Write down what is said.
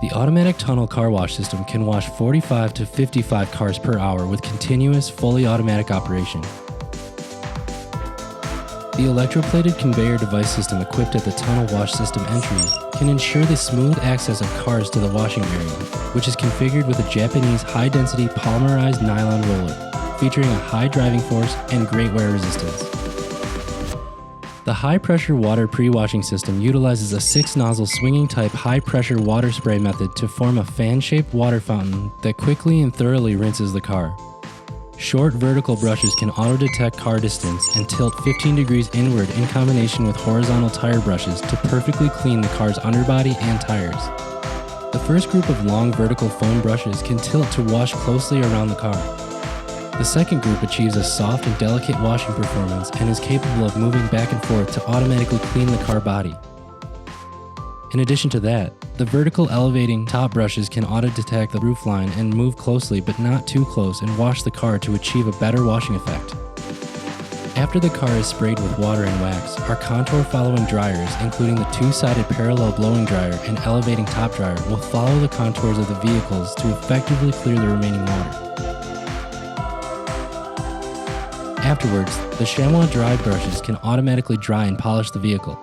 The automatic tunnel car wash system can wash 45 to 55 cars per hour with continuous, fully automatic operation. The electroplated conveyor device system equipped at the tunnel wash system entry can ensure the smooth access of cars to the washing area, which is configured with a Japanese high-density polymerized nylon roller, featuring a high driving force and great wear resistance. The high-pressure water pre-washing system utilizes a 6-nozzle swinging-type high-pressure water spray method to form a fan-shaped water fountain that quickly and thoroughly rinses the car. Short vertical brushes can auto-detect car distance and tilt 15 degrees inward in combination with horizontal tire brushes to perfectly clean the car's underbody and tires. The first group of long vertical foam brushes can tilt to wash closely around the car. The second group achieves a soft and delicate washing performance and is capable of moving back and forth to automatically clean the car body. In addition to that, the vertical elevating top brushes can auto-detect the roofline and move closely but not too close and wash the car to achieve a better washing effect. After the car is sprayed with water and wax, our contour-following dryers, including the two-sided parallel blowing dryer and elevating top dryer, will follow the contours of the vehicles to effectively clear the remaining water. Afterwards, the chamois dry brushes can automatically dry and polish the vehicle.